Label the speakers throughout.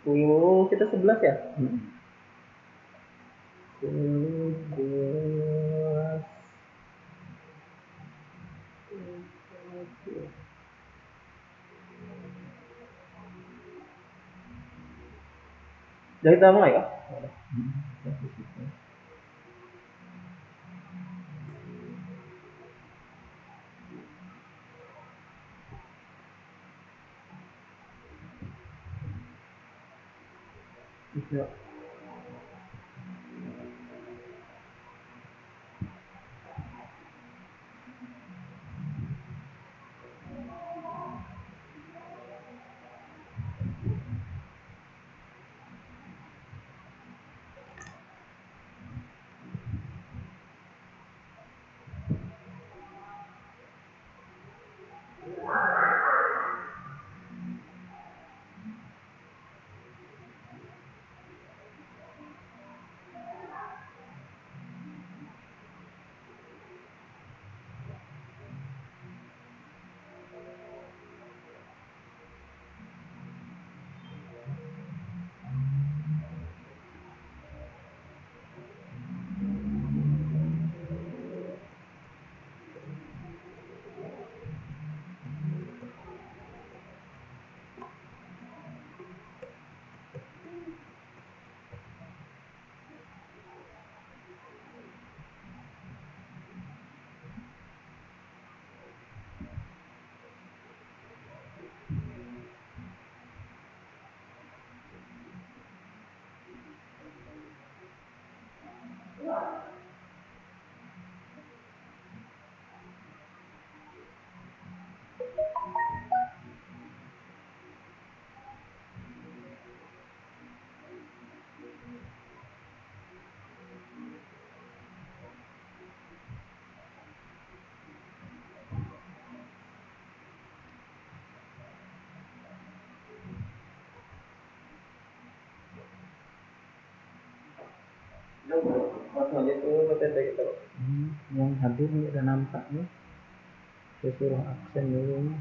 Speaker 1: 10 kita 11 ya?
Speaker 2: Mm-mm.
Speaker 1: 11. Jadi kita mulai ya? Bisa. Langsung aja ke PTT kita.
Speaker 2: Yang hadir ini udah nampak nih. Saya suruh absen dulu.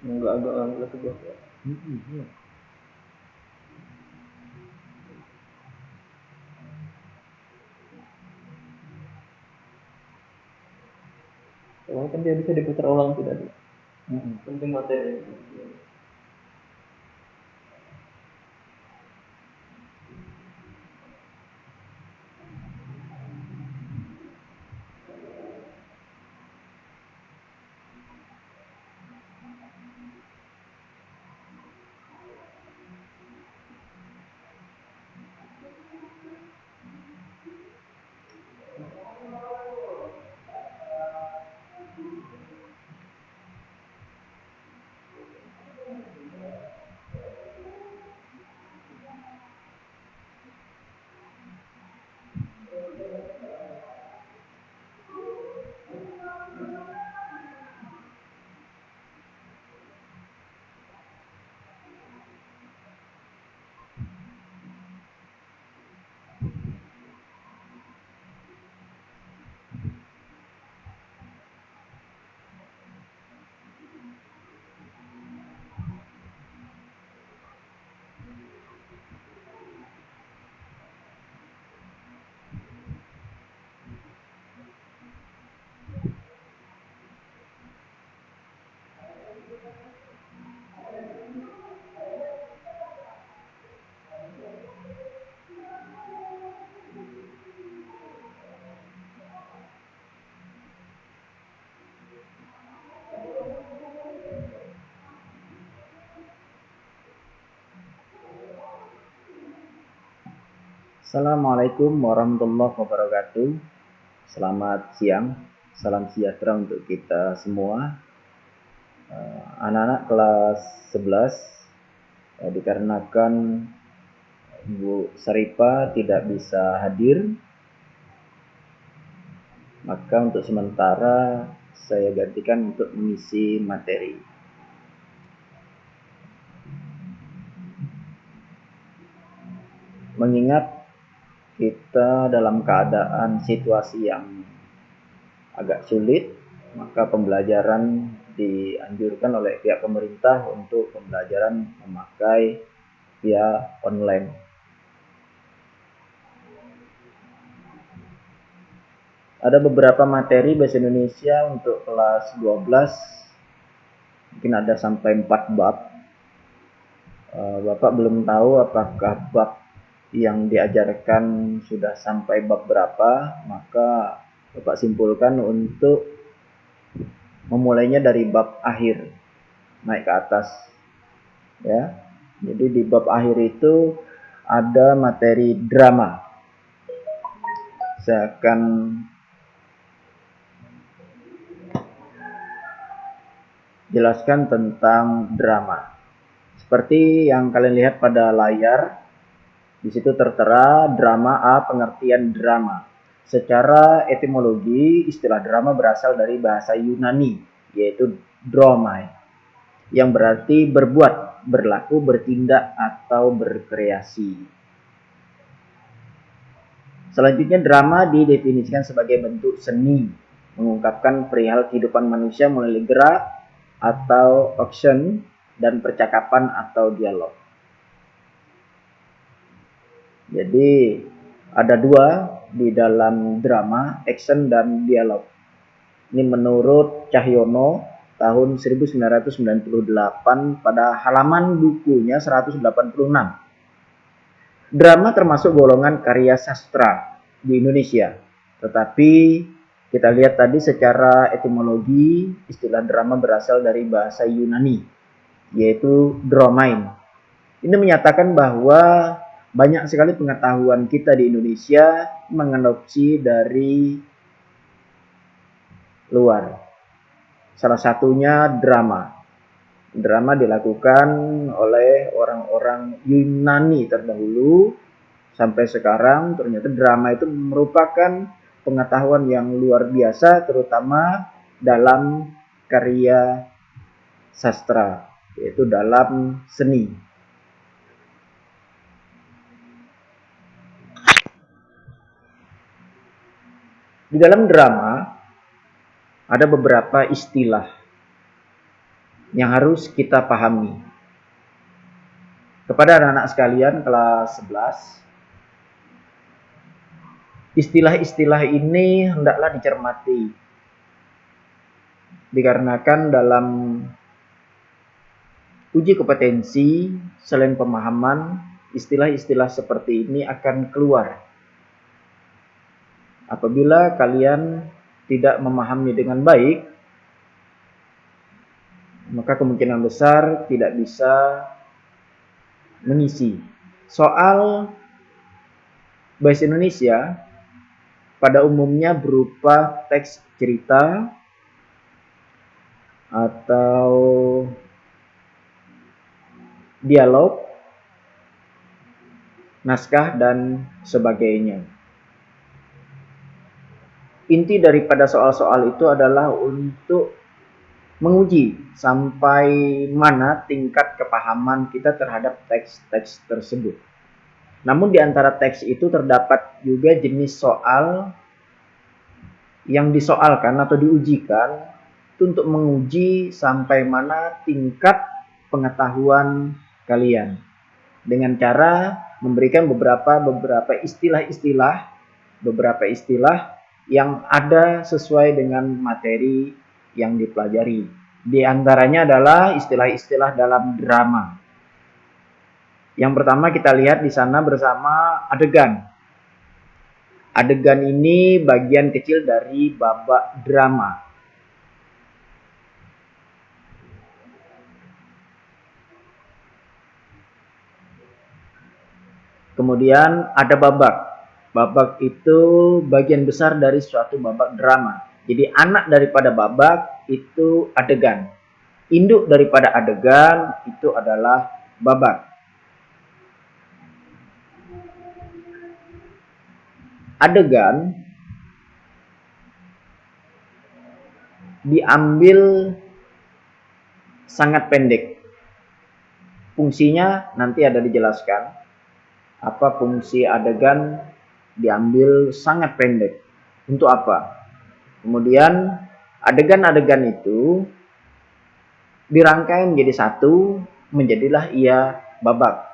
Speaker 1: Enggak agak sebuah.
Speaker 2: Iya.
Speaker 1: Soalnya kan dia bisa diputar ulang tidak dia.
Speaker 2: Mm-mm.
Speaker 1: Penting materi.
Speaker 2: Assalamualaikum warahmatullahi wabarakatuh. Selamat siang, salam sejahtera untuk kita semua. Anak-anak kelas 11, dikarenakan Bu Saripa tidak bisa hadir, maka untuk sementara saya gantikan untuk mengisi materi. Mengingat kita dalam keadaan situasi yang agak sulit, maka pembelajaran dianjurkan oleh pihak pemerintah untuk pembelajaran memakai via online. Ada beberapa materi bahasa Indonesia untuk kelas 12, mungkin ada sampai 4 bab. Bapak belum tahu apakah bab yang diajarkan sudah sampai bab berapa, maka Bapak simpulkan untuk memulainya dari bab akhir naik ke atas, ya. Jadi di bab akhir itu ada materi drama. Saya akan jelaskan tentang drama. Seperti yang kalian lihat pada layar, di situ tertera drama A, pengertian drama. Secara etimologi, istilah drama berasal dari bahasa Yunani, yaitu dromai, yang berarti berbuat, berlaku, bertindak, atau berkreasi. Selanjutnya, drama didefinisikan sebagai bentuk seni, mengungkapkan perihal kehidupan manusia melalui gerak atau action dan percakapan atau dialog. Jadi ada dua di dalam drama, action dan dialog. Ini menurut Cahyono tahun 1998 pada halaman bukunya 186. Drama termasuk golongan karya sastra di Indonesia. Tetapi kita lihat tadi secara etimologi, istilah drama berasal dari bahasa Yunani, yaitu dromain. Ini menyatakan bahwa banyak sekali pengetahuan kita di Indonesia mengadopsi dari luar. Salah satunya drama. Drama dilakukan oleh orang-orang Yunani terdahulu. Sampai sekarang ternyata drama itu merupakan pengetahuan yang luar biasa, terutama dalam karya sastra, yaitu dalam seni. Di dalam drama ada beberapa istilah yang harus kita pahami. Kepada anak-anak sekalian kelas 11, istilah-istilah ini hendaklah dicermati. Dikarenakan dalam uji kompetensi, selain pemahaman, istilah-istilah seperti ini akan keluar. Apabila kalian tidak memahami dengan baik, maka kemungkinan besar tidak bisa mengisi. Soal bahasa Indonesia pada umumnya berupa teks cerita atau dialog, naskah, dan sebagainya. Inti daripada soal-soal itu adalah untuk menguji sampai mana tingkat kepahaman kita terhadap teks-teks tersebut. Namun di antara teks itu terdapat juga jenis soal yang disoalkan atau diujikan untuk menguji sampai mana tingkat pengetahuan kalian. Dengan cara memberikan beberapa istilah yang ada sesuai dengan materi yang dipelajari. Di antaranya adalah istilah-istilah dalam drama. Yang pertama kita lihat di sana bersama adegan. Adegan ini bagian kecil dari babak drama. Kemudian ada babak. Babak itu bagian besar dari suatu babak drama. Jadi anak daripada babak itu adegan. Induk daripada adegan itu adalah babak. Adegan diambil sangat pendek. Fungsinya nanti ada dijelaskan. Apa fungsi adegan diambil sangat pendek. Untuk apa? Kemudian adegan-adegan itu dirangkai menjadi satu, menjadilah ia babak.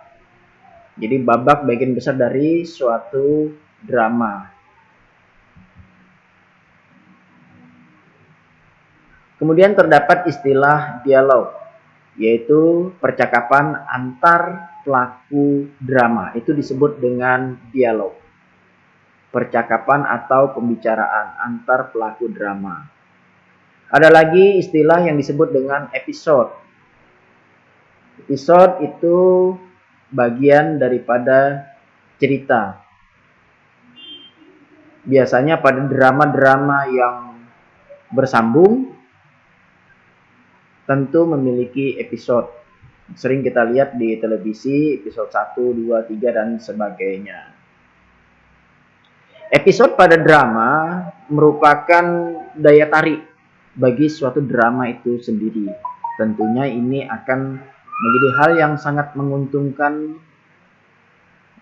Speaker 2: Jadi babak bagian besar dari suatu drama. Kemudian terdapat istilah dialog, yaitu percakapan antar pelaku drama. Itu disebut dengan dialog. Percakapan atau pembicaraan antar pelaku drama. Ada lagi istilah yang disebut dengan episode. Episode itu bagian daripada cerita. Biasanya pada drama-drama yang bersambung tentu memiliki episode. Sering kita lihat di televisi, episode 1, 2, 3, dan sebagainya. Episode pada drama merupakan daya tarik bagi suatu drama itu sendiri. Tentunya ini akan menjadi hal yang sangat menguntungkan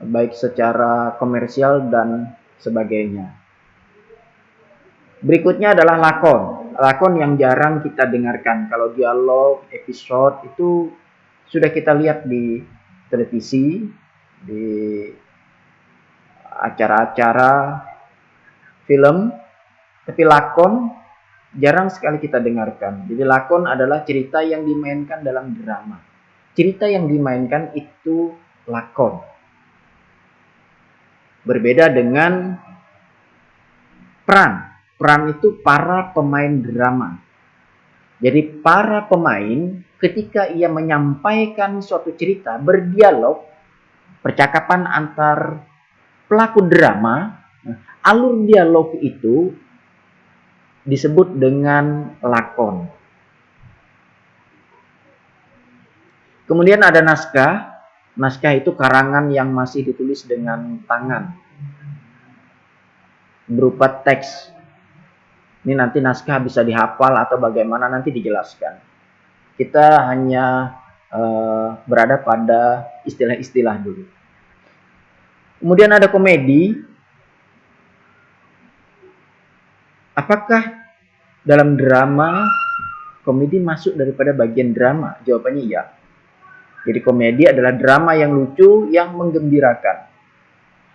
Speaker 2: baik secara komersial dan sebagainya. Berikutnya adalah lakon. Lakon yang jarang kita dengarkan. Kalau dialog, episode itu sudah kita lihat di televisi, di acara-acara film, tapi lakon jarang sekali kita dengarkan. Jadi lakon adalah cerita yang dimainkan dalam drama. Cerita yang dimainkan itu lakon. Berbeda dengan peran. Peran itu para pemain drama. Jadi para pemain ketika ia menyampaikan suatu cerita, berdialog, percakapan antar pelaku drama, alur dialog itu disebut dengan lakon. Kemudian ada naskah. Naskah itu karangan yang masih ditulis dengan tangan, berupa teks. Ini nanti naskah bisa dihafal atau bagaimana nanti dijelaskan. Kita hanya berada pada istilah-istilah dulu. Kemudian ada komedi. Apakah dalam drama komedi masuk daripada bagian drama? Jawabannya iya. Jadi komedi adalah drama yang lucu, yang menggembirakan.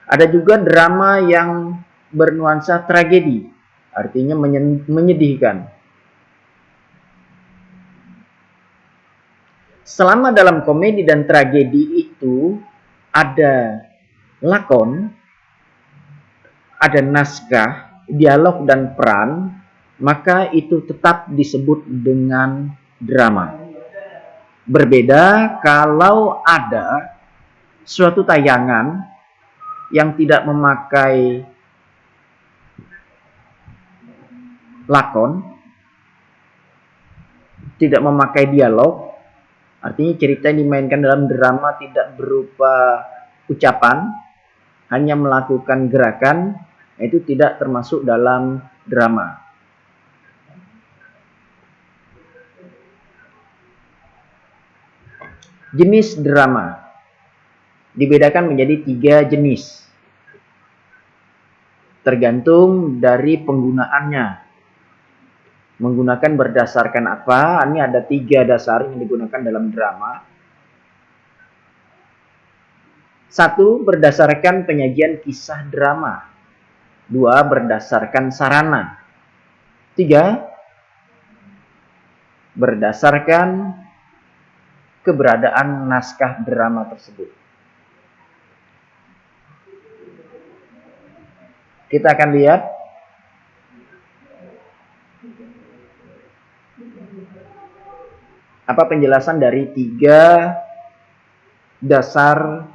Speaker 2: Ada juga drama yang bernuansa tragedi, artinya menyedihkan. Selama dalam komedi dan tragedi itu ada lakon, ada naskah, dialog dan peran, maka itu tetap disebut dengan drama. Berbeda kalau ada suatu tayangan yang tidak memakai lakon, tidak memakai dialog, artinya cerita yang dimainkan dalam drama tidak berupa ucapan, hanya melakukan gerakan, itu tidak termasuk dalam drama. Jenis drama dibedakan menjadi 3 jenis, tergantung dari penggunaannya. Menggunakan berdasarkan apa? Ini ada 3 dasar yang digunakan dalam drama. 1. Berdasarkan penyajian kisah drama. 2. Berdasarkan sarana. 3. Berdasarkan keberadaan naskah drama tersebut. Kita akan lihat apa penjelasan dari 3 dasar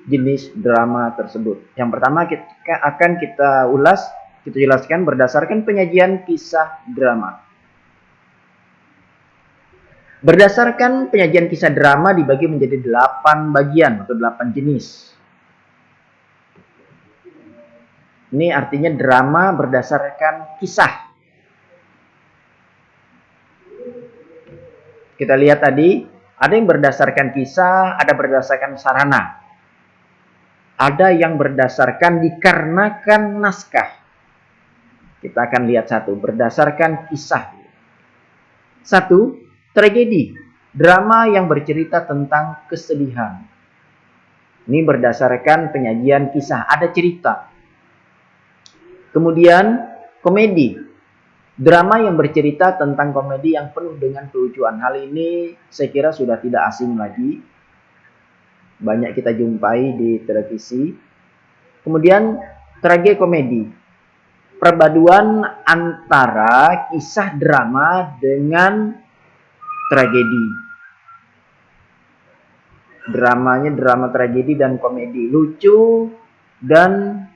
Speaker 2: jenis drama tersebut. Yang pertama akan kita ulas, kita jelaskan berdasarkan penyajian kisah drama. Berdasarkan penyajian kisah drama dibagi menjadi 8 bagian atau 8 jenis. Ini artinya drama berdasarkan kisah. Kita lihat tadi, ada yang berdasarkan kisah, ada berdasarkan sarana. Ada yang berdasarkan dikarenakan naskah. Kita akan lihat satu, berdasarkan kisah. 1. Tragedi, drama yang bercerita tentang kesedihan. Ini berdasarkan penyajian kisah, ada cerita. Kemudian komedi, drama yang bercerita tentang komedi yang penuh dengan kelucuan. Hal ini saya kira sudah tidak asing lagi, banyak kita jumpai di televisi. Kemudian tragikomedi, perpaduan antara kisah drama dengan tragedi. Dramanya drama tragedi dan komedi, lucu dan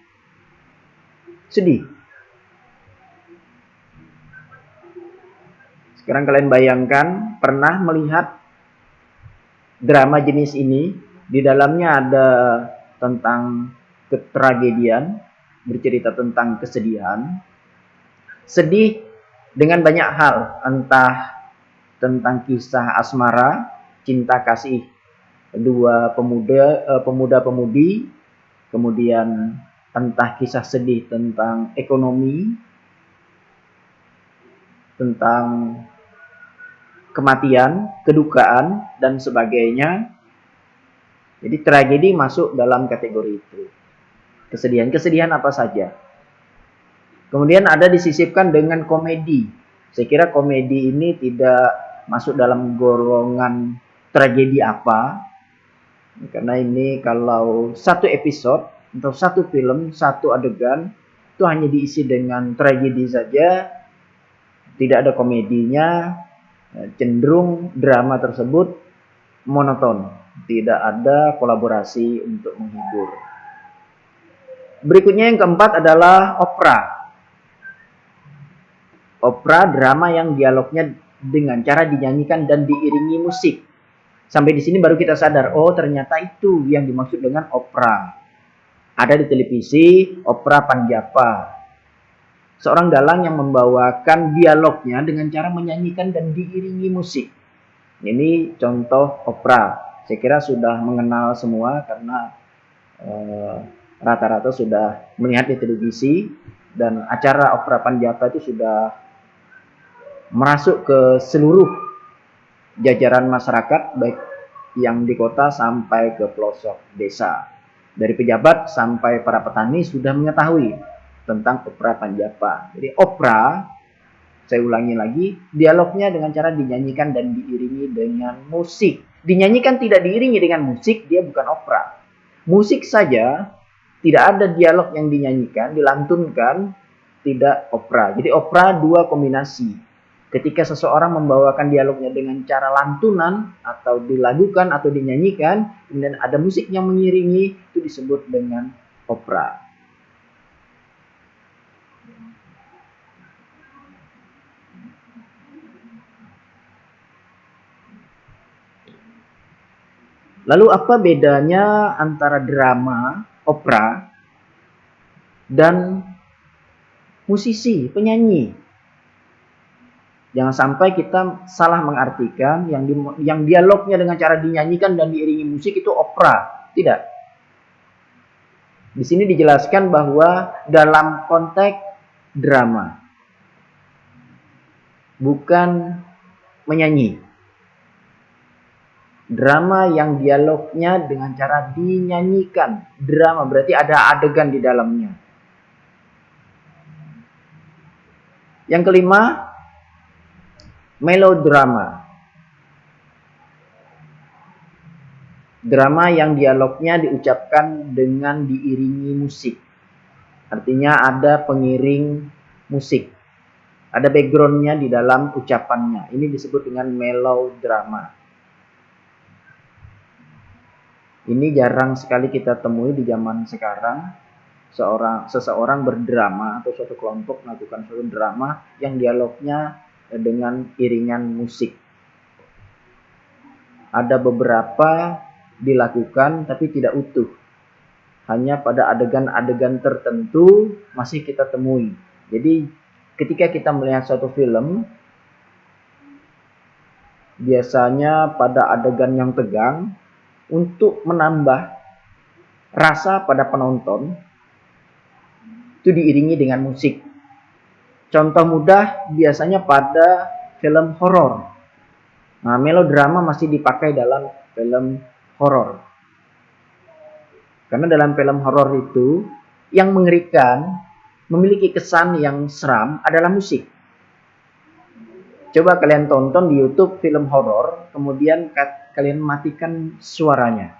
Speaker 2: sedih. Sekarang kalian bayangkan, pernah melihat drama jenis ini? Di dalamnya ada tentang ketragedian, bercerita tentang kesedihan, sedih dengan banyak hal, entah tentang kisah asmara, cinta kasih dua pemuda-pemudi, kemudian entah kisah sedih tentang ekonomi, tentang kematian, kedukaan, dan sebagainya. Jadi tragedi masuk dalam kategori itu. Kesedihan apa saja. Kemudian ada disisipkan dengan komedi. Saya kira komedi ini tidak masuk dalam golongan tragedi apa. Karena ini kalau satu episode atau satu film, satu adegan itu hanya diisi dengan tragedi saja, tidak ada komedinya, cenderung drama tersebut monoton, tidak ada kolaborasi untuk menghibur. Berikutnya yang keempat adalah opera. Opera, drama yang dialognya dengan cara dinyanyikan dan diiringi musik. Sampai di sini baru kita sadar, oh ternyata itu yang dimaksud dengan opera. Ada di televisi, opera Panjapa. Seorang dalang yang membawakan dialognya dengan cara menyanyikan dan diiringi musik. Ini contoh opera. Saya kira sudah mengenal semua karena rata-rata sudah melihat di televisi. Dan acara opera Panjapa itu sudah merasuk ke seluruh jajaran masyarakat, baik yang di kota sampai ke pelosok desa. Dari pejabat sampai para petani sudah mengetahui tentang opera Panjapa. Jadi opera, saya ulangi lagi, dialognya dengan cara dinyanyikan dan diiringi dengan musik. Dinyanyikan tidak diiringi dengan musik, dia bukan opera. Musik saja, tidak ada dialog yang dinyanyikan, dilantunkan, tidak opera. Jadi opera dua kombinasi. Ketika seseorang membawakan dialognya dengan cara lantunan atau dilagukan atau dinyanyikan, kemudian ada musik yang mengiringi, itu disebut dengan opera. Lalu apa bedanya antara drama, opera, dan musisi, penyanyi? Jangan sampai kita salah mengartikan yang dialognya dengan cara dinyanyikan dan diiringi musik itu opera. Tidak. Di sini dijelaskan bahwa dalam konteks drama, bukan menyanyi. Drama yang dialognya dengan cara dinyanyikan. Drama berarti ada adegan di dalamnya. Yang kelima, melodrama. Drama yang dialognya diucapkan dengan diiringi musik. Artinya ada pengiring musik. Ada backgroundnya di dalam ucapannya. Ini disebut dengan melodrama. Ini jarang sekali kita temui di zaman sekarang. Seseorang berdrama atau suatu kelompok melakukan suatu drama yang dialognya dengan iringan musik. Ada beberapa dilakukan tapi tidak utuh. Hanya pada adegan-adegan tertentu masih kita temui. Jadi ketika kita melihat suatu film, biasanya pada adegan yang tegang, untuk menambah rasa pada penonton, itu diiringi dengan musik. Contoh mudah biasanya pada film horor. Nah, melodrama masih dipakai dalam film horor. Karena dalam film horor itu yang mengerikan, memiliki kesan yang seram adalah musik. Coba kalian tonton di YouTube film horor, kemudian kalian matikan suaranya.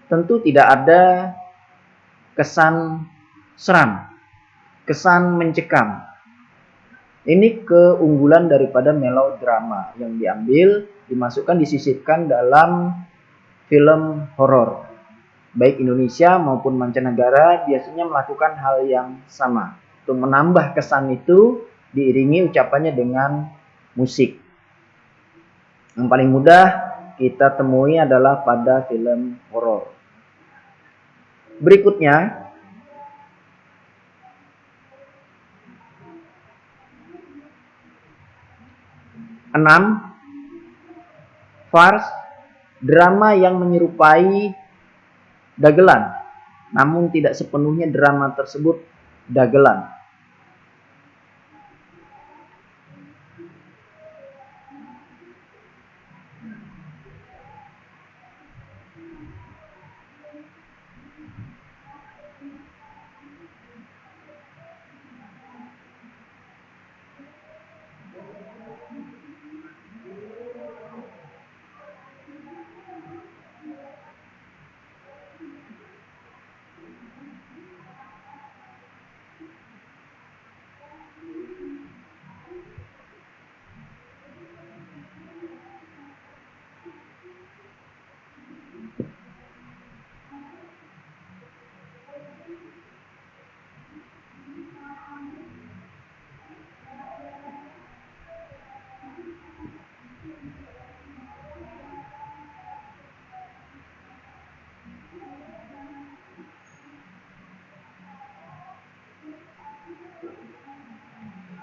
Speaker 2: Tentu tidak ada kesan seram, kesan mencekam. Ini keunggulan daripada melodrama yang diambil, dimasukkan, disisipkan dalam film horor. Baik Indonesia maupun mancanegara biasanya melakukan hal yang sama. Untuk menambah kesan itu diiringi ucapannya dengan musik. Yang paling mudah kita temui adalah pada film horor. Berikutnya, enam, farce, drama yang menyerupai dagelan, namun tidak sepenuhnya drama tersebut dagelan.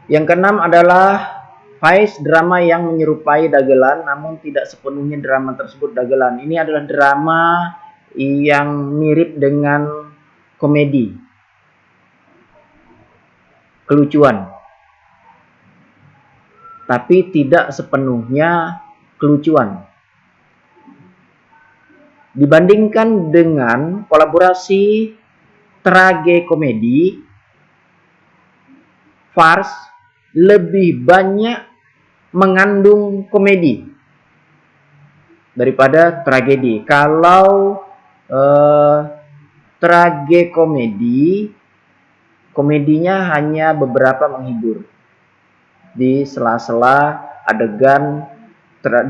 Speaker 2: Yang keenam adalah vice, drama yang menyerupai dagelan namun tidak sepenuhnya drama tersebut dagelan. Ini adalah drama yang mirip dengan komedi, kelucuan, tapi tidak sepenuhnya kelucuan. Dibandingkan dengan kolaborasi tragikomedi, farce lebih banyak mengandung komedi daripada tragedi. Kalau tragikomedi, komedinya hanya beberapa menghibur di sela-sela adegan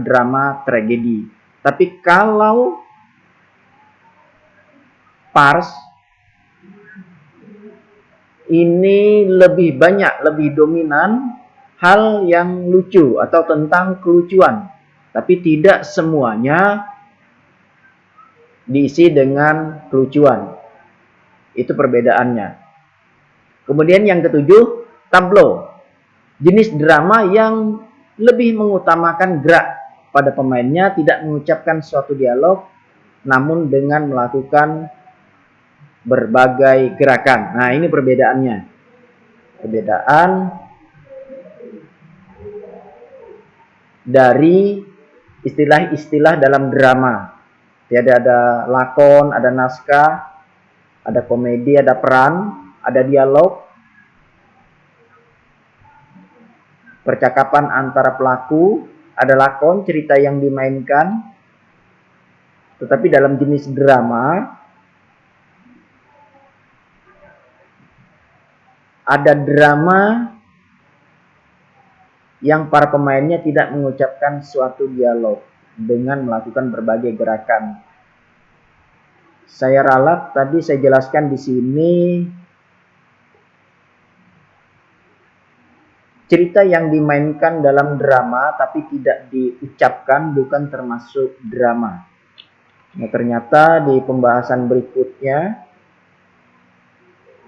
Speaker 2: drama tragedi. Tapi kalau farce ini lebih banyak, lebih dominan hal yang lucu atau tentang kelucuan, tapi tidak semuanya diisi dengan kelucuan. Itu perbedaannya. Kemudian yang ketujuh, tableau, jenis drama yang lebih mengutamakan gerak pada pemainnya, tidak mengucapkan suatu dialog, namun dengan melakukan berbagai gerakan. Nah, ini perbedaannya. Perbedaan dari istilah-istilah dalam drama. Jadi ada lakon, ada naskah, ada komedi, ada peran, ada dialog, percakapan antara pelaku, ada lakon, cerita yang dimainkan. Tetapi dalam jenis drama ada drama yang para pemainnya tidak mengucapkan suatu dialog dengan melakukan berbagai gerakan. Saya ralat tadi saya jelaskan di sini cerita yang dimainkan dalam drama tapi tidak diucapkan bukan termasuk drama. Nah, ternyata di pembahasan berikutnya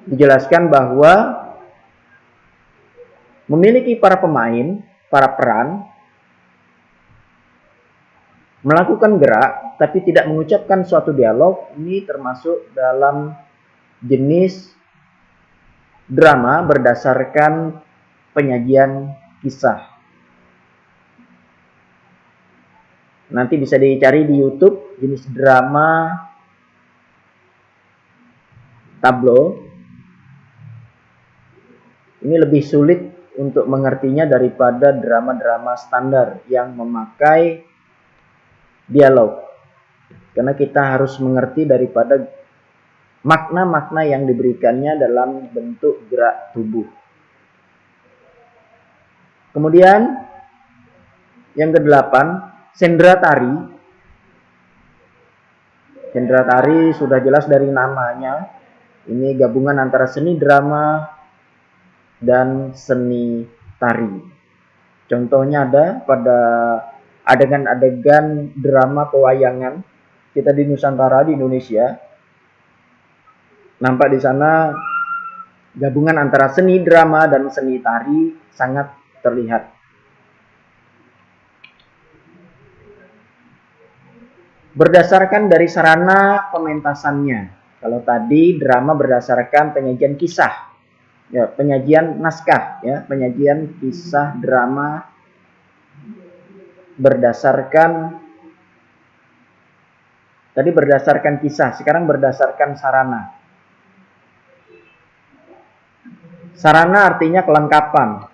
Speaker 2: dijelaskan bahwa memiliki para pemain, para peran, melakukan gerak tapi tidak mengucapkan suatu dialog, ini termasuk dalam jenis drama berdasarkan penyajian kisah. Nanti bisa dicari di YouTube jenis drama tablo, ini lebih sulit untuk mengertinya daripada drama-drama standar yang memakai dialog. Karena kita harus mengerti daripada makna-makna yang diberikannya dalam bentuk gerak tubuh. Kemudian yang ke-8, sendra tari. Sendra tari sudah jelas dari namanya. Ini gabungan antara seni drama dan seni tari. Contohnya ada pada adegan-adegan drama pewayangan kita di Nusantara, di Indonesia. Nampak di sana gabungan antara seni drama dan seni tari sangat terlihat. Berdasarkan dari sarana pementasannya. Kalau tadi drama berdasarkan penyajian kisah, ya, penyajian naskah, ya, penyajian kisah drama berdasarkan kisah, sekarang berdasarkan sarana. Sarana artinya kelengkapan.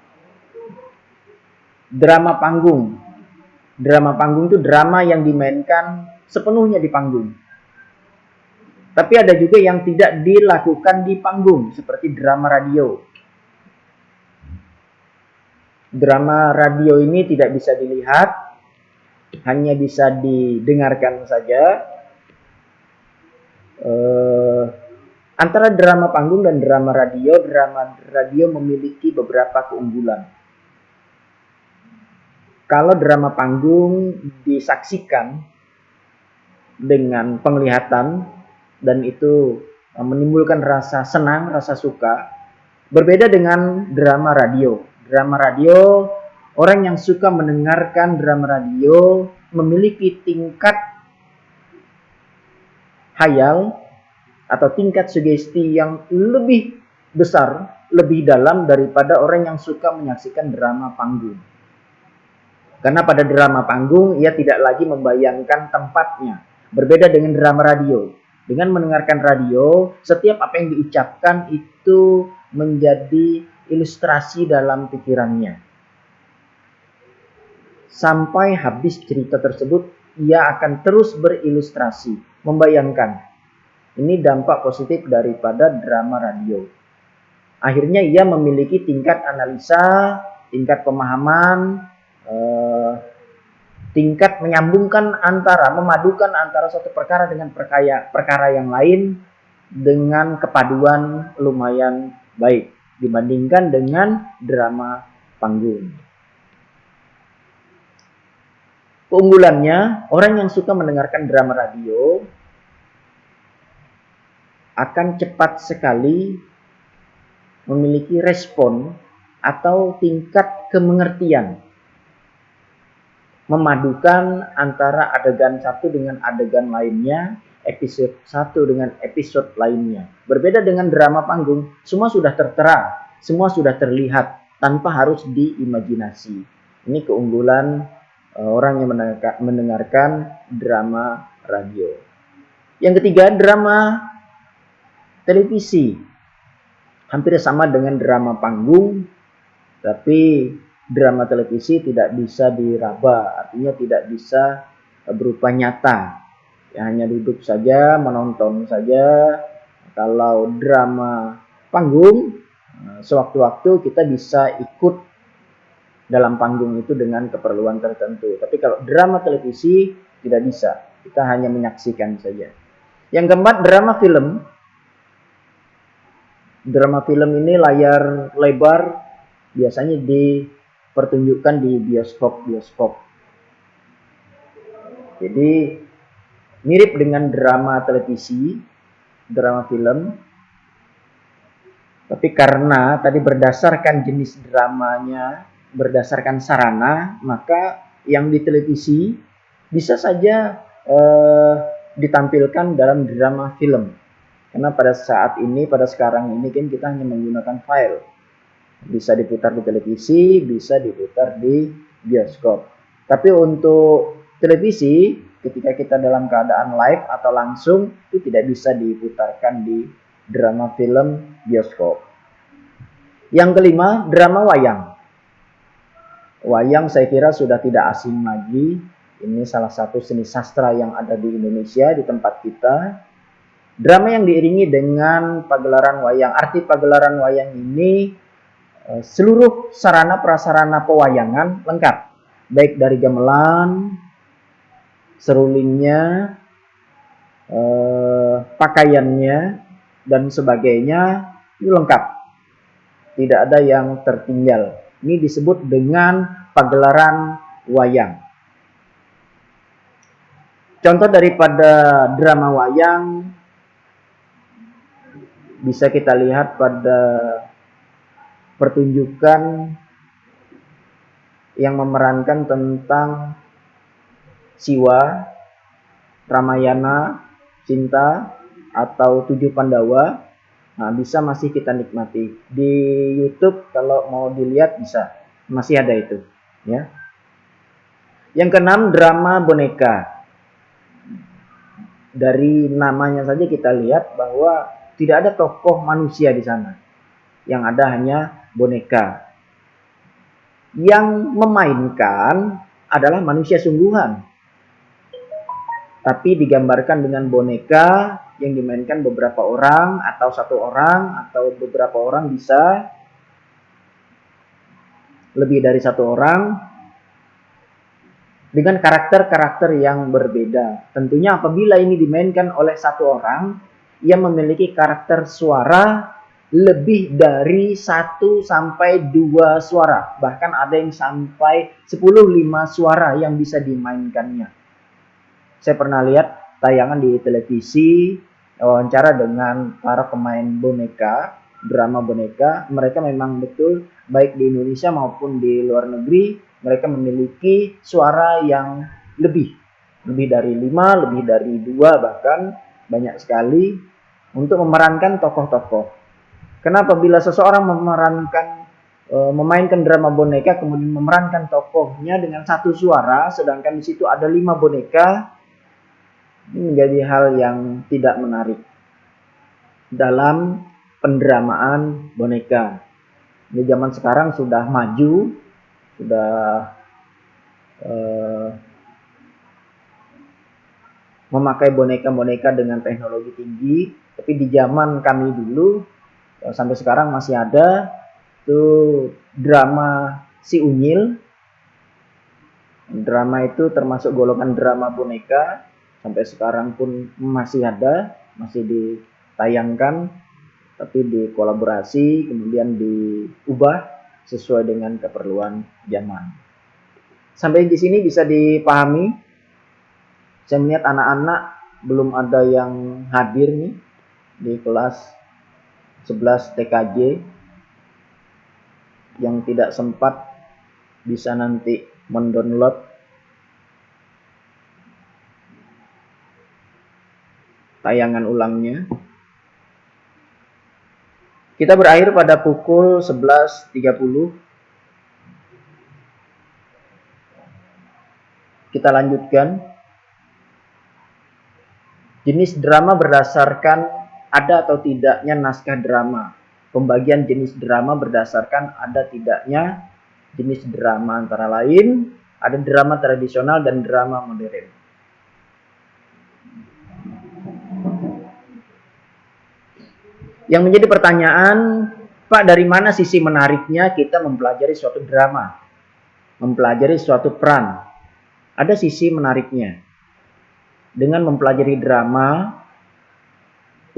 Speaker 2: Drama panggung. Drama panggung itu drama yang dimainkan sepenuhnya di panggung. Tapi ada juga yang tidak dilakukan di panggung, seperti drama radio. Drama radio ini tidak bisa dilihat, hanya bisa didengarkan saja. Antara drama panggung dan drama radio memiliki beberapa keunggulan. Kalau drama panggung disaksikan dengan penglihatan dan itu menimbulkan rasa senang, rasa suka, berbeda dengan drama radio. Drama radio, orang yang suka mendengarkan drama radio memiliki tingkat hayal atau tingkat sugesti yang lebih besar, lebih dalam daripada orang yang suka menyaksikan drama panggung. Karena pada drama panggung ia tidak lagi membayangkan tempatnya. Berbeda dengan drama radio. Dengan mendengarkan radio, setiap apa yang diucapkan itu menjadi ilustrasi dalam pikirannya. Sampai habis cerita tersebut, ia akan terus berilustrasi, membayangkan. Ini dampak positif daripada drama radio. Akhirnya ia memiliki tingkat analisa, tingkat pemahaman, tingkat menyambungkan memadukan antara suatu perkara dengan perkara yang lain dengan kepaduan lumayan baik dibandingkan dengan drama panggung. Keunggulannya, orang yang suka mendengarkan drama radio akan cepat sekali memiliki respon atau tingkat kemengertian, memadukan antara adegan satu dengan adegan lainnya, episode satu dengan episode lainnya. Berbeda dengan drama panggung, semua sudah tertera, semua sudah terlihat tanpa harus diimajinasi. Ini keunggulan orang yang mendengarkan drama radio. Yang ketiga, drama televisi. Hampir sama dengan drama panggung, tapi drama televisi tidak bisa diraba, artinya tidak bisa berupa nyata. Ya, hanya duduk saja, menonton saja. Kalau drama panggung, sewaktu-waktu kita bisa ikut dalam panggung itu dengan keperluan tertentu. Tapi kalau drama televisi tidak bisa, kita hanya menyaksikan saja. Yang keempat, drama film. Drama film ini layar lebar, biasanya dipertunjukkan di bioskop. Jadi mirip dengan drama televisi, drama film. Tapi karena tadi berdasarkan jenis dramanya, berdasarkan sarana, maka yang di televisi bisa saja ditampilkan dalam drama film. Karena pada saat ini, pada sekarang ini kan kita hanya menggunakan file. Bisa diputar di televisi, bisa diputar di bioskop. Tapi untuk televisi, ketika kita dalam keadaan live atau langsung, itu tidak bisa diputarkan di drama film bioskop. Yang kelima, drama wayang. Wayang saya kira sudah tidak asing lagi. Ini salah satu seni sastra yang ada di Indonesia, di tempat kita. Drama yang diiringi dengan pagelaran wayang. Arti pagelaran wayang ini seluruh sarana prasarana pewayangan lengkap. Baik dari gamelan, serulingnya, pakaiannya, dan sebagainya, itu lengkap. Tidak ada yang tertinggal. Ini disebut dengan pagelaran wayang. Contoh daripada drama wayang bisa kita lihat pada pertunjukan yang memerankan tentang Siwa, Ramayana, Cinta, atau Tujuh Pandawa. Nah, bisa masih kita nikmati di YouTube. Kalau mau dilihat bisa, masih ada itu, ya. Yang keenam, drama boneka. Dari namanya saja kita lihat bahwa tidak ada tokoh manusia di sana. Yang ada hanya boneka. Yang memainkan adalah manusia sungguhan, tapi digambarkan dengan boneka yang dimainkan beberapa orang atau satu orang atau beberapa orang, bisa lebih dari satu orang, dengan karakter-karakter yang berbeda. Tentunya apabila ini dimainkan oleh satu orang, ia memiliki karakter suara lebih dari 1 sampai 2 suara. Bahkan ada yang sampai 10-5 suara yang bisa dimainkannya. Saya pernah lihat tayangan di televisi, wawancara dengan para pemain boneka, drama boneka. Mereka memang betul, baik di Indonesia maupun di luar negeri, mereka memiliki suara yang lebih dari 5, lebih dari 2, bahkan banyak sekali untuk memerankan tokoh-tokoh. Kenapa bila seseorang memainkan drama boneka kemudian memerankan tokohnya dengan 1 suara, sedangkan di situ ada 5 boneka, ini menjadi hal yang tidak menarik dalam pendramaan boneka. Di zaman sekarang sudah maju, sudah memakai boneka-boneka dengan teknologi tinggi. Tapi di zaman kami dulu, sampai sekarang masih ada itu drama Si Unyil. Drama itu termasuk golongan drama boneka. Sampai sekarang pun masih ada, masih ditayangkan, tapi dikolaborasi, kemudian diubah sesuai dengan keperluan zaman. Sampai di sini bisa dipahami. Saya melihat anak-anak belum ada yang hadir nih di kelas 11 TKJ. Yang tidak sempat bisa nanti mendownload tayangan ulangnya. Kita berakhir pada pukul 11.30. Kita lanjutkan. Jenis drama berdasarkan ada atau tidaknya naskah drama. Pembagian jenis drama berdasarkan ada tidaknya jenis drama, antara lain ada drama tradisional dan drama modern. Yang menjadi pertanyaan, Pak, dari mana sisi menariknya kita mempelajari suatu drama, mempelajari suatu peran? Ada sisi menariknya. Dengan mempelajari drama,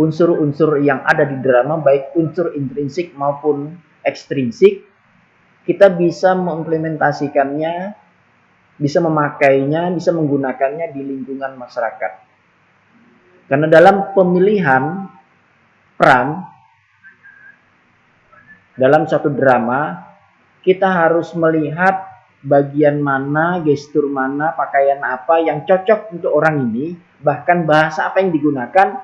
Speaker 2: unsur-unsur yang ada di drama, baik unsur intrinsik maupun ekstrinsik, kita bisa mengimplementasikannya, bisa memakainya, bisa menggunakannya di lingkungan masyarakat. Karena dalam pemilihan peran dalam suatu drama, kita harus melihat bagian mana, gestur mana, pakaian apa yang cocok untuk orang ini, bahkan bahasa apa yang digunakan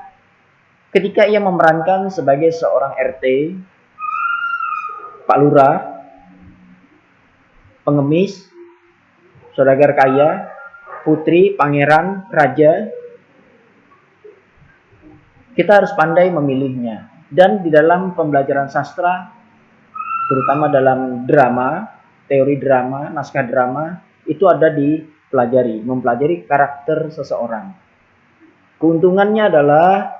Speaker 2: ketika ia memerankan sebagai seorang RT, Pak Lurah, pengemis, saudagar kaya, putri, pangeran, raja. Kita harus pandai memilihnya. Dan di dalam pembelajaran sastra, terutama dalam drama, teori drama, naskah drama, itu ada dipelajari, mempelajari karakter seseorang. Keuntungannya adalah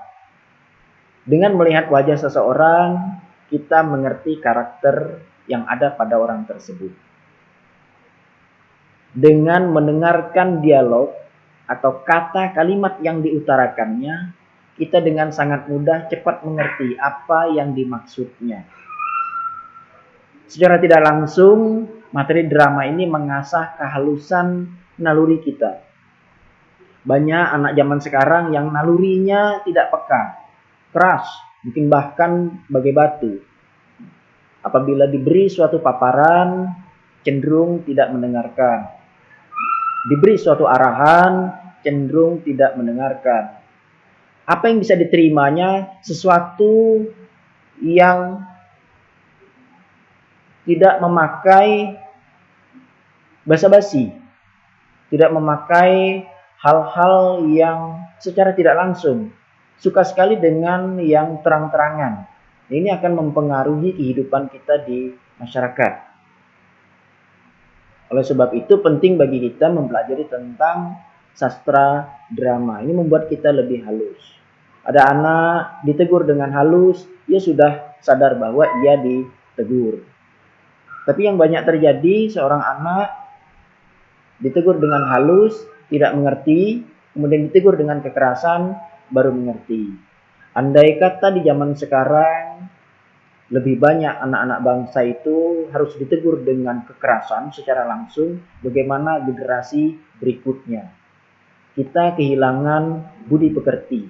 Speaker 2: dengan melihat wajah seseorang, kita mengerti karakter yang ada pada orang tersebut. Dengan mendengarkan dialog atau kata kalimat yang diutarakannya, kita dengan sangat mudah cepat mengerti apa yang dimaksudnya. Secara tidak langsung, materi drama ini mengasah kehalusan naluri kita. Banyak anak zaman sekarang yang nalurinya tidak peka, keras, mungkin bahkan bagai batu. Apabila diberi suatu paparan, cenderung tidak mendengarkan. Diberi suatu arahan, cenderung tidak mendengarkan. Apa yang bisa diterimanya? Sesuatu yang tidak memakai basa-basi, tidak memakai hal-hal yang secara tidak langsung. Suka sekali dengan yang terang-terangan. Ini akan mempengaruhi kehidupan kita di masyarakat. Oleh sebab itu penting bagi kita mempelajari tentang sastra drama. Ini membuat kita lebih halus. Ada anak ditegur dengan halus, ia sudah sadar bahwa ia ditegur. Tapi yang banyak terjadi, seorang anak ditegur dengan halus, tidak mengerti, kemudian ditegur dengan kekerasan, baru mengerti. Andai kata di zaman sekarang lebih banyak anak-anak bangsa itu harus ditegur dengan kekerasan secara langsung, bagaimana generasi berikutnya. Kita kehilangan budi pekerti.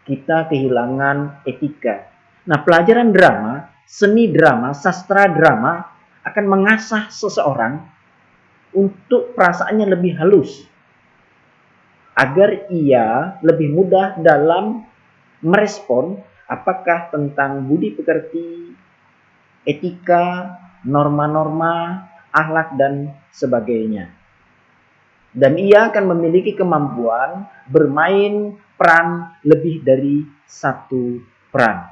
Speaker 2: Kita kehilangan etika. Nah, pelajaran drama, seni drama, sastra drama akan mengasah seseorang untuk perasaannya lebih halus, agar ia lebih mudah dalam merespon apakah tentang budi pekerti, etika, norma-norma, akhlak, dan sebagainya. Dan ia akan memiliki kemampuan bermain peran lebih dari satu peran.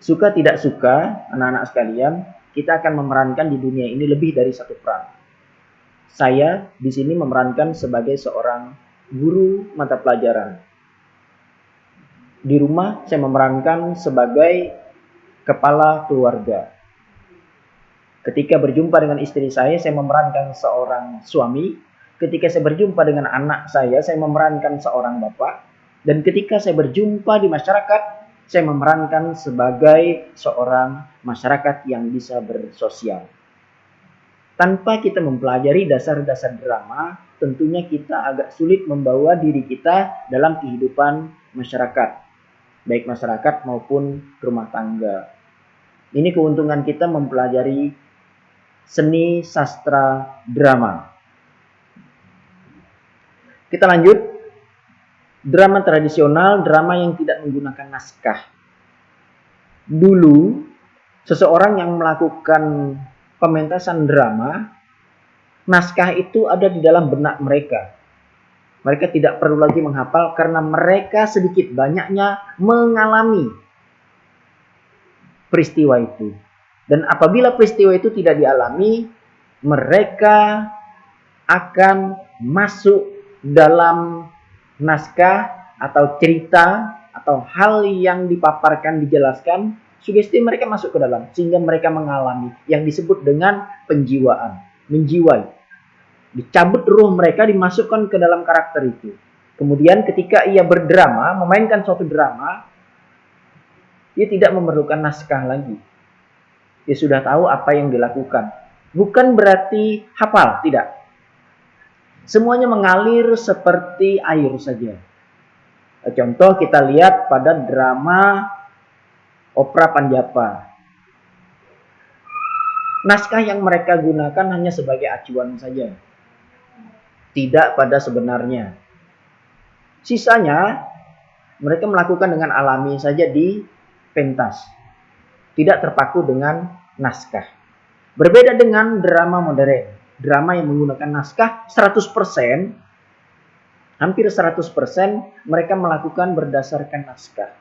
Speaker 2: Suka tidak suka, anak-anak sekalian, kita akan memerankan di dunia ini lebih dari satu peran. Saya di sini memerankan sebagai seorang guru mata pelajaran. Di rumah saya memerankan sebagai kepala keluarga. Ketika berjumpa dengan istri saya memerankan seorang suami. Ketika saya berjumpa dengan anak saya memerankan seorang bapak. Dan ketika saya berjumpa di masyarakat, saya memerankan sebagai seorang masyarakat yang bisa bersosial. Tanpa kita mempelajari dasar-dasar drama, tentunya kita agak sulit membawa diri kita dalam kehidupan masyarakat, baik masyarakat maupun rumah tangga. Ini keuntungan kita mempelajari seni sastra drama. Kita lanjut. Drama tradisional, drama yang tidak menggunakan naskah. Dulu, seseorang yang melakukan pementasan drama, naskah itu ada di dalam benak mereka. Mereka tidak perlu lagi menghafal karena mereka sedikit banyaknya mengalami peristiwa itu. Dan apabila peristiwa itu tidak dialami, mereka akan masuk dalam naskah atau cerita atau hal yang dipaparkan, dijelaskan, sugesti mereka masuk ke dalam sehingga mereka mengalami yang disebut dengan penjiwaan, menjiwai. Dicabut ruh mereka, dimasukkan ke dalam karakter itu. Kemudian ketika ia berdrama, memainkan suatu drama, ia tidak memerlukan naskah lagi. Dia sudah tahu apa yang dilakukan. Bukan berarti hafal, tidak. Semuanya mengalir seperti air saja. Contoh kita lihat pada drama Opera Panjapa. Naskah yang mereka gunakan hanya sebagai acuan saja. Tidak pada sebenarnya. Sisanya mereka melakukan dengan alami saja di pentas. Tidak terpaku dengan naskah. Berbeda dengan drama modern. Drama yang menggunakan naskah 100%, Hampir 100% mereka melakukan berdasarkan naskah.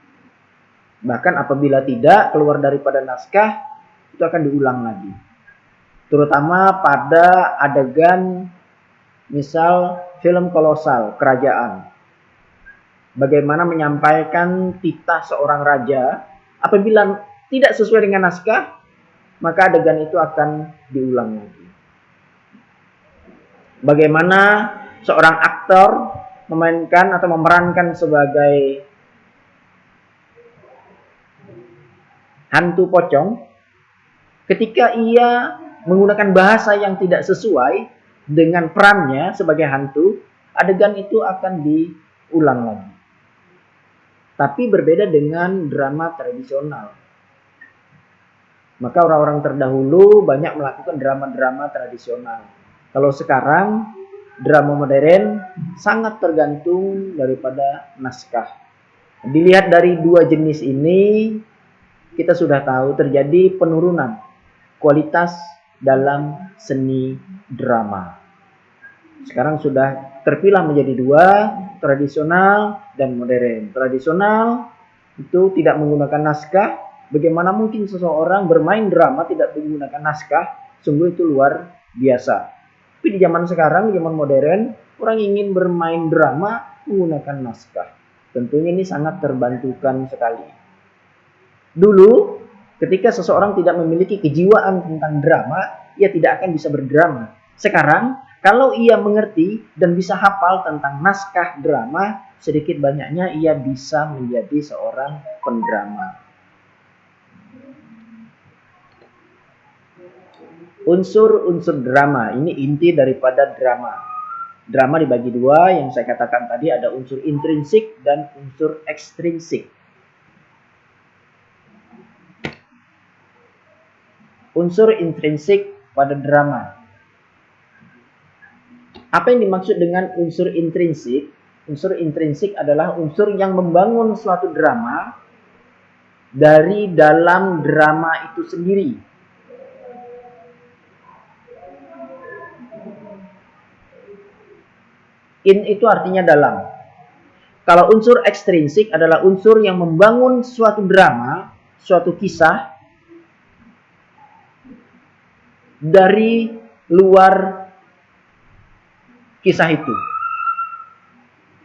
Speaker 2: Bahkan apabila tidak keluar daripada naskah, itu akan diulang lagi. Terutama pada adegan misal film kolosal, kerajaan. Bagaimana menyampaikan titah seorang raja, apabila tidak sesuai dengan naskah, maka adegan itu akan diulang lagi. Bagaimana seorang aktor memainkan atau memerankan sebagai hantu pocong, ketika ia menggunakan bahasa yang tidak sesuai dengan perannya sebagai hantu, adegan itu akan diulang lagi. Tapi berbeda dengan drama tradisional. Maka orang-orang terdahulu banyak melakukan drama-drama tradisional. Kalau sekarang drama modern sangat tergantung daripada naskah. Dilihat dari dua jenis ini, kita sudah tahu terjadi penurunan kualitas dalam seni drama. Sekarang sudah terpilah menjadi dua, tradisional dan modern. Tradisional itu tidak menggunakan naskah. Bagaimana mungkin seseorang bermain drama tidak menggunakan naskah? Sungguh itu luar biasa. Tapi di zaman sekarang, di zaman modern, orang ingin bermain drama menggunakan naskah. Tentunya ini sangat terbantukan sekali. Dulu, ketika seseorang tidak memiliki kejiwaan tentang drama, ia tidak akan bisa berdrama. Sekarang, kalau ia mengerti dan bisa hafal tentang naskah drama, sedikit banyaknya ia bisa menjadi seorang pendrama. Unsur-unsur drama, ini inti daripada drama. Drama dibagi dua, yang saya katakan tadi ada unsur intrinsik dan unsur ekstrinsik. Unsur intrinsik pada drama. Apa yang dimaksud dengan unsur intrinsik? Unsur intrinsik adalah unsur yang membangun suatu drama dari dalam drama itu sendiri. In itu artinya dalam. Kalau unsur ekstrinsik adalah unsur yang membangun suatu drama, suatu kisah dari luar kisah itu.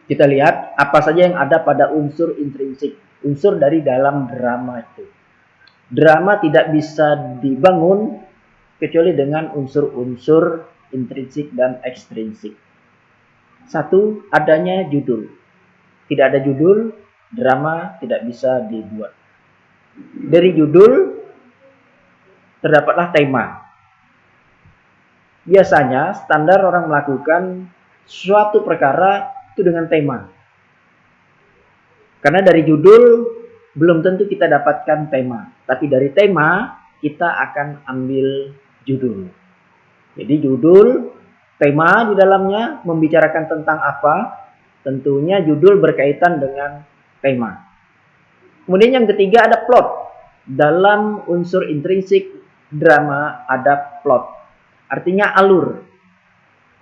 Speaker 2: Kita lihat apa saja yang ada pada unsur intrinsik, unsur dari dalam drama itu. Drama tidak bisa dibangun kecuali dengan unsur-unsur intrinsik dan ekstrinsik. Satu, adanya judul. Tidak ada judul, drama tidak bisa dibuat. Dari judul terdapatlah tema. Biasanya standar orang melakukan suatu perkara itu dengan tema. Karena dari judul belum tentu kita dapatkan tema. Tapi dari tema kita akan ambil judul. Jadi judul, tema di dalamnya membicarakan tentang apa? Tentunya judul berkaitan dengan tema. Kemudian yang ketiga ada plot. Dalam unsur intrinsik drama ada plot. Artinya alur.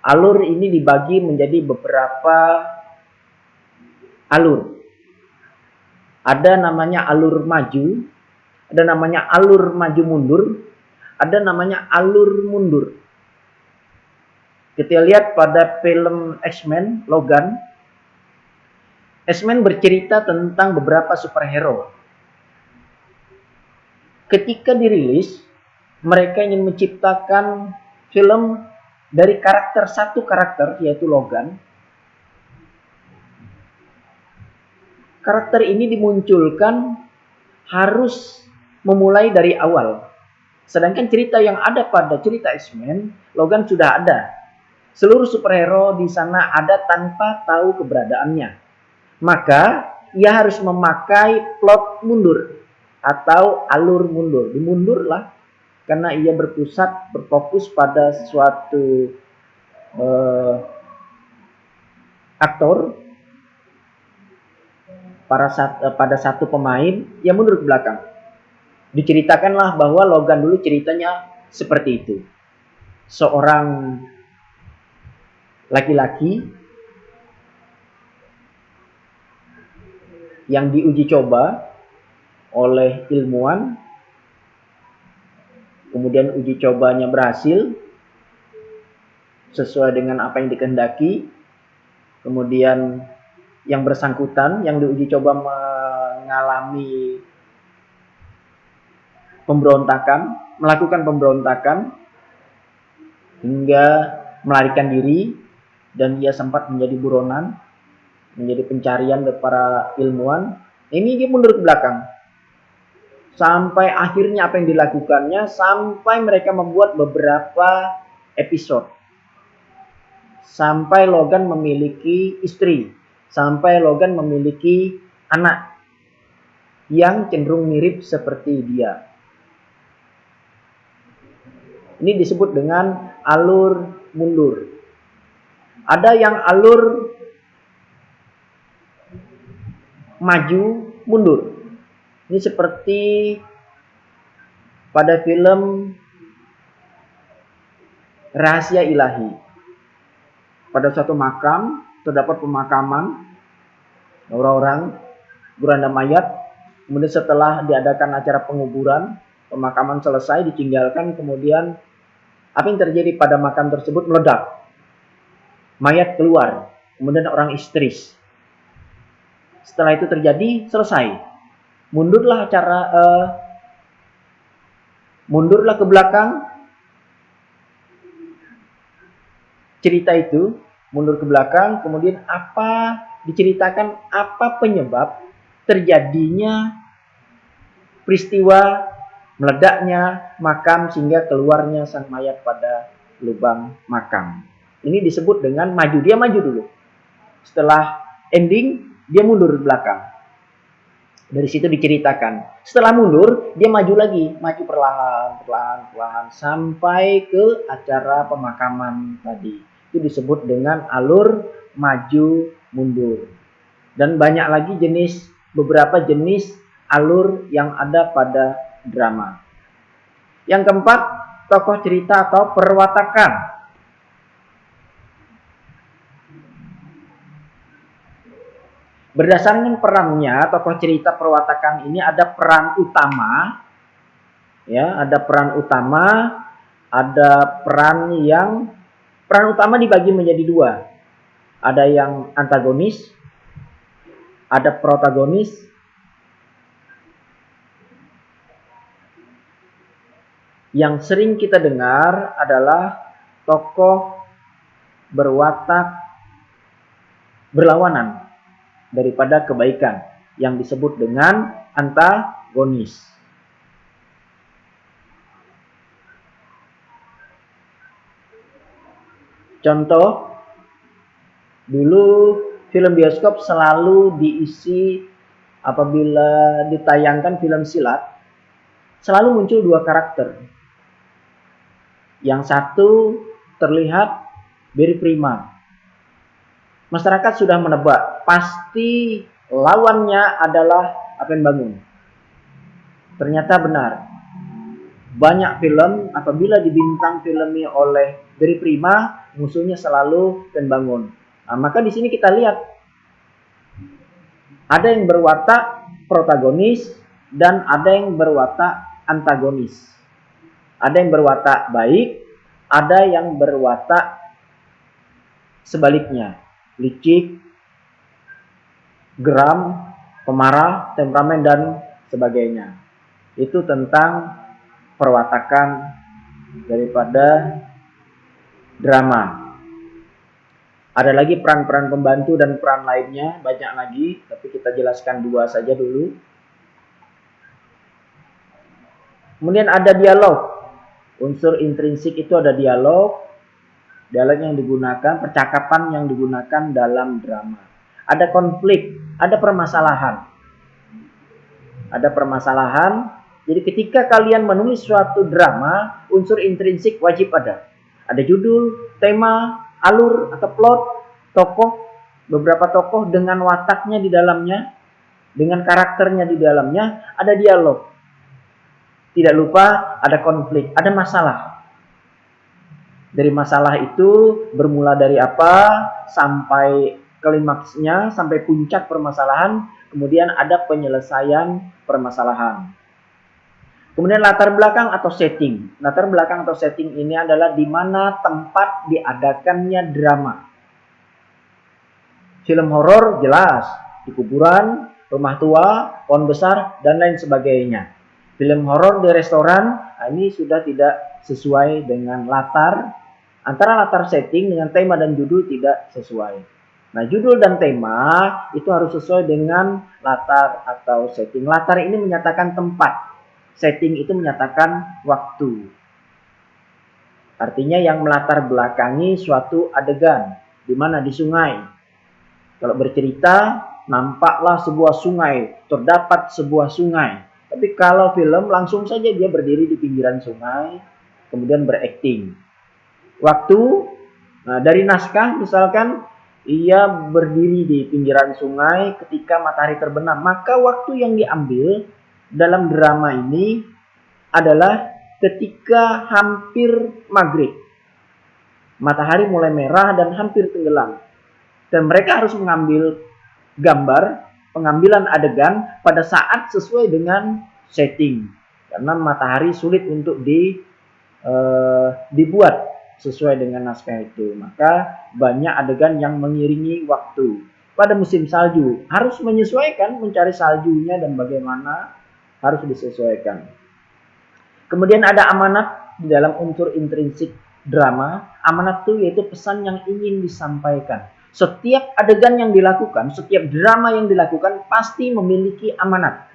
Speaker 2: Alur ini dibagi menjadi beberapa alur. Ada namanya alur maju, ada namanya alur maju mundur, ada namanya alur mundur. Kita lihat pada film X-Men, Logan. X-Men bercerita tentang beberapa superhero. Ketika dirilis, mereka ingin menciptakan film dari satu karakter, yaitu Logan. Karakter ini dimunculkan harus memulai dari awal. Sedangkan cerita yang ada pada cerita X-Men, Logan sudah ada. Seluruh superhero di sana ada tanpa tahu keberadaannya. Maka ia harus memakai plot mundur atau alur mundur. Dimundurlah karena ia berfokus pada suatu aktor, pada satu pemain yang mundur ke belakang. Diceritakanlah bahwa Logan dulu ceritanya seperti itu. Seorang laki-laki yang diuji coba oleh ilmuwan, kemudian uji cobanya berhasil sesuai dengan apa yang dikehendaki, kemudian yang bersangkutan yang diuji coba mengalami melakukan pemberontakan hingga melarikan diri, dan dia sempat menjadi buronan, menjadi pencarian dari para ilmuwan. Ini dia mundur ke belakang sampai akhirnya apa yang dilakukannya, sampai mereka membuat beberapa episode, sampai Logan memiliki istri, sampai Logan memiliki anak yang cenderung mirip seperti dia. Ini disebut dengan alur mundur. Ada yang alur maju mundur. Ini seperti pada film Rahasia Ilahi. Pada suatu makam terdapat pemakaman orang-orang guranda mayat. Kemudian setelah diadakan acara penguburan, pemakaman selesai, ditinggalkan, kemudian apa yang terjadi pada makam tersebut meledak. Mayat keluar, kemudian orang histeris. Setelah itu terjadi, selesai. Mundurlah ke belakang cerita itu, mundur ke belakang, kemudian diceritakan apa penyebab terjadinya peristiwa meledaknya makam sehingga keluarnya sang mayat pada lubang makam. Ini disebut dengan maju. Dia maju dulu. Setelah ending, dia mundur ke belakang. Dari situ diceritakan. Setelah mundur, dia maju lagi. Maju perlahan sampai ke acara pemakaman tadi. Itu disebut dengan alur maju mundur. Dan banyak lagi beberapa jenis alur yang ada pada drama. Yang keempat, tokoh cerita atau perwatakan. Berdasarkan perannya, tokoh cerita perwatakan ini ada peran utama, ya, ada peran utama dibagi menjadi dua. Ada yang antagonis, ada protagonis. Yang sering kita dengar adalah tokoh berwatak berlawanan daripada kebaikan, yang disebut dengan antagonis. Contoh, dulu film bioskop selalu diisi apabila ditayangkan film silat, selalu muncul dua karakter. Yang satu terlihat Barry Prima. Masyarakat sudah menebak, pasti lawannya adalah Apen Bangun. Ternyata benar. Banyak film apabila dibintang filmnya oleh Barry Prima, musuhnya selalu Apen Bangun. Nah, maka di sini kita lihat ada yang berwatak protagonis dan ada yang berwatak antagonis. Ada yang berwatak baik, ada yang berwatak sebaliknya, licik, geram, pemarah, temperamen, dan sebagainya. Itu tentang perwatakan daripada drama. Ada lagi peran-peran pembantu dan peran lainnya, banyak lagi, tapi kita jelaskan dua saja dulu. Kemudian ada dialog. Unsur intrinsik itu ada dialog yang digunakan, percakapan yang digunakan dalam drama. Ada konflik, ada permasalahan. Jadi ketika kalian menulis suatu drama, unsur intrinsik wajib ada. Ada judul, tema, alur atau plot, beberapa tokoh dengan wataknya di dalamnya, dengan karakternya di dalamnya, ada dialog. Tidak lupa ada konflik, ada masalah. Dari masalah itu bermula dari apa sampai klimaksnya sampai puncak permasalahan, kemudian ada penyelesaian permasalahan. Kemudian latar belakang atau setting. Latar belakang atau setting ini adalah di mana tempat diadakannya drama. Film horor jelas di kuburan, rumah tua, pohon besar, dan lain sebagainya. Film horor di restoran, ini sudah tidak sesuai dengan latar. Antara latar setting dengan tema dan judul tidak sesuai. Nah, judul dan tema itu harus sesuai dengan latar atau setting. Latar ini menyatakan tempat. Setting itu menyatakan waktu. Artinya yang melatar belakangi suatu adegan. Di mana? Di sungai. Kalau bercerita, nampaklah sebuah sungai. Terdapat sebuah sungai. Tapi kalau film, langsung saja dia berdiri di pinggiran sungai. Kemudian berakting. Waktu, nah dari naskah misalkan, ia berdiri di pinggiran sungai ketika matahari terbenam. Maka waktu yang diambil dalam drama ini adalah ketika hampir maghrib. Matahari mulai merah dan hampir tenggelam. Dan mereka harus mengambil gambar, pengambilan adegan pada saat sesuai dengan setting. Karena matahari sulit untuk dibuat sesuai dengan naskah itu. Maka banyak adegan yang mengiringi waktu. Pada musim salju harus menyesuaikan, mencari saljunya dan bagaimana harus disesuaikan. Kemudian ada amanat di dalam unsur intrinsik drama. Amanat itu yaitu pesan yang ingin disampaikan. Setiap adegan yang dilakukan, setiap drama yang dilakukan pasti memiliki amanat.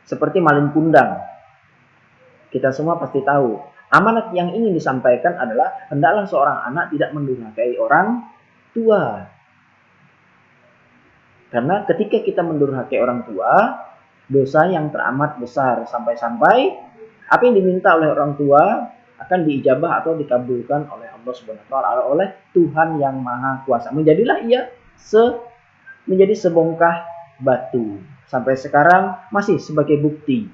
Speaker 2: Seperti Malin Kundang. Kita semua pasti tahu. Amanat yang ingin disampaikan adalah hendaklah seorang anak tidak mendurhakai orang tua. Karena ketika kita mendurhakai orang tua, dosa yang teramat besar. Sampai-sampai apa yang diminta oleh orang tua akan diijabah atau dikabulkan oleh Allah Subhanahu wa taala, oleh Tuhan yang Maha Kuasa. Menjadilah ia menjadi sebongkah batu. Sampai sekarang masih sebagai bukti.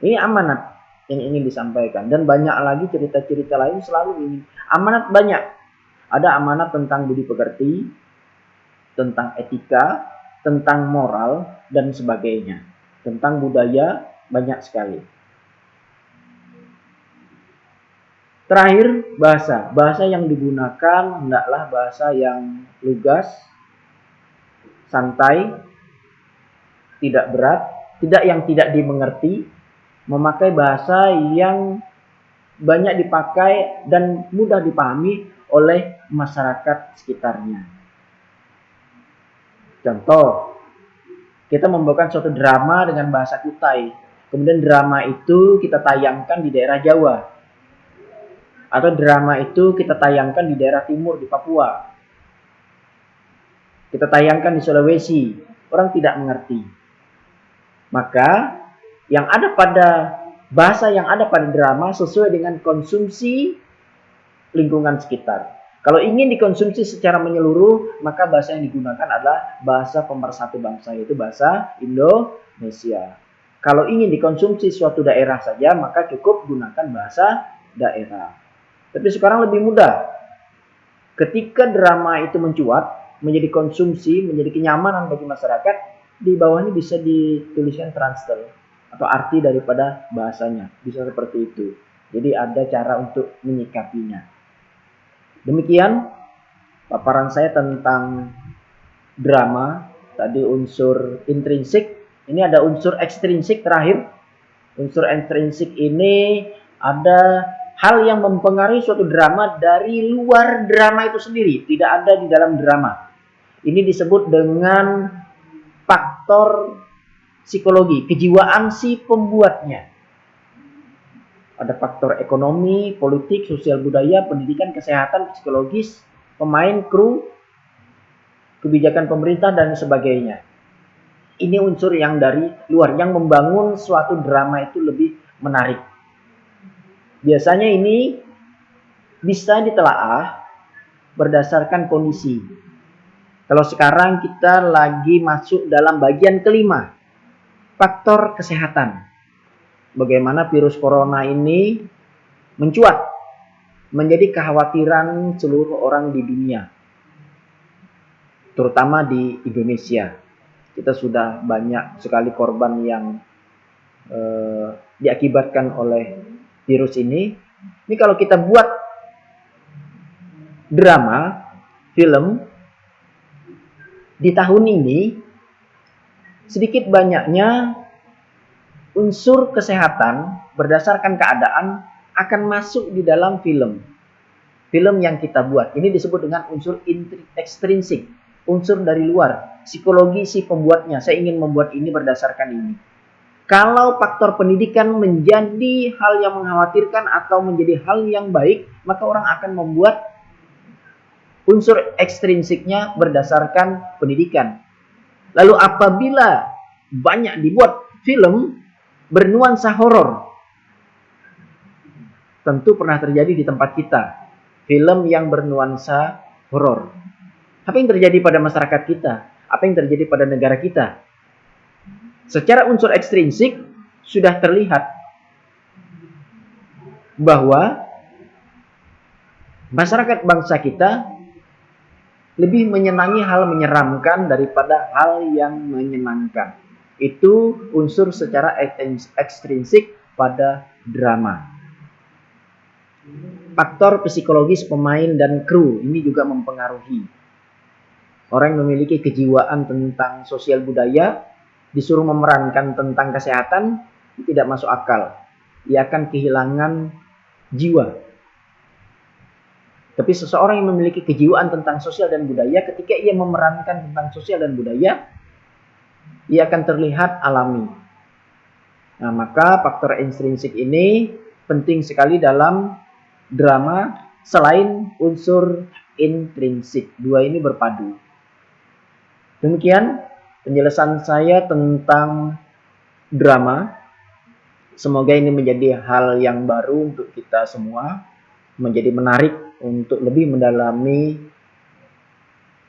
Speaker 2: Ini amanat yang ingin disampaikan. Dan banyak lagi cerita-cerita lain selalu ini. Amanat banyak. Ada amanat tentang budi pekerti, tentang etika, tentang moral, dan sebagainya. Tentang budaya banyak sekali. Terakhir, bahasa. Bahasa yang digunakan hendaklah bahasa yang lugas, santai, tidak berat, yang tidak dimengerti, memakai bahasa yang banyak dipakai dan mudah dipahami oleh masyarakat sekitarnya. Contoh, kita membawakan suatu drama dengan bahasa Kutai. Kemudian drama itu kita tayangkan di daerah Jawa. Atau drama itu kita tayangkan di daerah timur, di Papua. Kita tayangkan di Sulawesi. Orang tidak mengerti. Maka yang ada pada bahasa yang ada pada drama sesuai dengan konsumsi lingkungan sekitar. Kalau ingin dikonsumsi secara menyeluruh, maka bahasa yang digunakan adalah bahasa pemersatu bangsa, yaitu bahasa Indonesia. Kalau ingin dikonsumsi suatu daerah saja, maka cukup gunakan bahasa daerah. Tapi sekarang lebih mudah. Ketika drama itu mencuat, menjadi konsumsi, menjadi kenyamanan bagi masyarakat, di bawahnya bisa dituliskan translator atau arti daripada bahasanya. Bisa seperti itu. Jadi ada cara untuk menyikapinya. Demikian paparan saya tentang drama. Tadi unsur intrinsik. Ini ada unsur ekstrinsik terakhir. Unsur ekstrinsik ini ada hal yang mempengaruhi suatu drama dari luar drama itu sendiri. Tidak ada di dalam drama. Ini disebut dengan faktor psikologi, kejiwaan si pembuatnya. Ada faktor ekonomi, politik, sosial budaya, pendidikan, kesehatan, psikologis, pemain, kru, kebijakan pemerintah, dan sebagainya. Ini unsur yang dari luar, yang membangun suatu drama itu lebih menarik. Biasanya ini bisa ditelaah berdasarkan kondisi. Kalau sekarang kita lagi masuk dalam bagian kelima, faktor kesehatan. Bagaimana virus corona ini mencuat menjadi kekhawatiran seluruh orang di dunia. terutama di Indonesia. Kita sudah banyak sekali korban yang diakibatkan oleh virus ini. Ini kalau kita buat drama, film di tahun ini, sedikit banyaknya unsur kesehatan berdasarkan keadaan akan masuk di dalam film yang kita buat. Ini disebut dengan unsur ekstrinsik, unsur dari luar, psikologi si pembuatnya. Saya ingin membuat ini berdasarkan ini. Kalau faktor pendidikan menjadi hal yang mengkhawatirkan atau menjadi hal yang baik, maka orang akan membuat unsur ekstrinsiknya berdasarkan pendidikan. Lalu apabila banyak dibuat film bernuansa horor, tentu pernah terjadi di tempat kita. Film yang bernuansa horor. Apa yang terjadi pada masyarakat kita? Apa yang terjadi pada negara kita? Secara unsur ekstrinsik sudah terlihat bahwa masyarakat bangsa kita lebih menyenangi hal menyeramkan daripada hal yang menyenangkan. Itu unsur secara ekstrinsik pada drama. Faktor psikologis pemain dan kru ini juga mempengaruhi. Orang yang memiliki kejiwaan tentang sosial budaya disuruh memerankan tentang kesehatan, tidak masuk akal. Ia akan kehilangan jiwa. Tapi seseorang yang memiliki kejiwaan tentang sosial dan budaya, ketika ia memerankan tentang sosial dan budaya, ia akan terlihat alami. Nah, maka faktor intrinsik ini penting sekali dalam drama selain unsur intrinsik. Dua ini berpadu. Demikian penjelasan saya tentang drama. Semoga ini menjadi hal yang baru untuk kita semua, menjadi menarik untuk lebih mendalami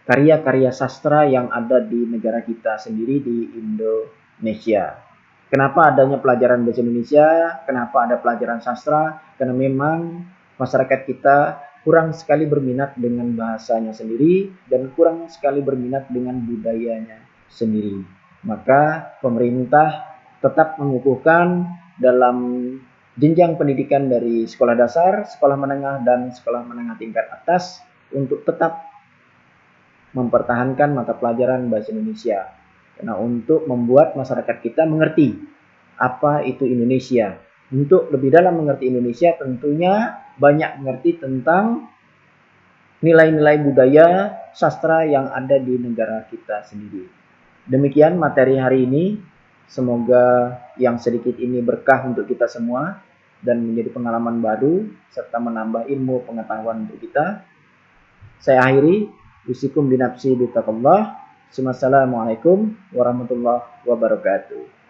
Speaker 2: karya-karya sastra yang ada di negara kita sendiri, di Indonesia. Kenapa adanya pelajaran bahasa Indonesia? Kenapa ada pelajaran sastra? Karena memang masyarakat kita kurang sekali berminat dengan bahasanya sendiri dan kurang sekali berminat dengan budayanya sendiri. Maka pemerintah tetap mengukuhkan dalam jenjang pendidikan dari sekolah dasar, sekolah menengah, dan sekolah menengah tingkat atas untuk tetap mempertahankan mata pelajaran bahasa Indonesia. Karena untuk membuat masyarakat kita mengerti apa itu Indonesia. Untuk lebih dalam mengerti Indonesia, tentunya banyak mengerti tentang nilai-nilai budaya sastra yang ada di negara kita sendiri. Demikian materi hari ini. Semoga yang sedikit ini berkah untuk kita semua dan menjadi pengalaman baru serta menambah ilmu pengetahuan untuk kita. Saya akhiri. Usikum binafsi bitaqallah. Assalamualaikum warahmatullahi wabarakatuh.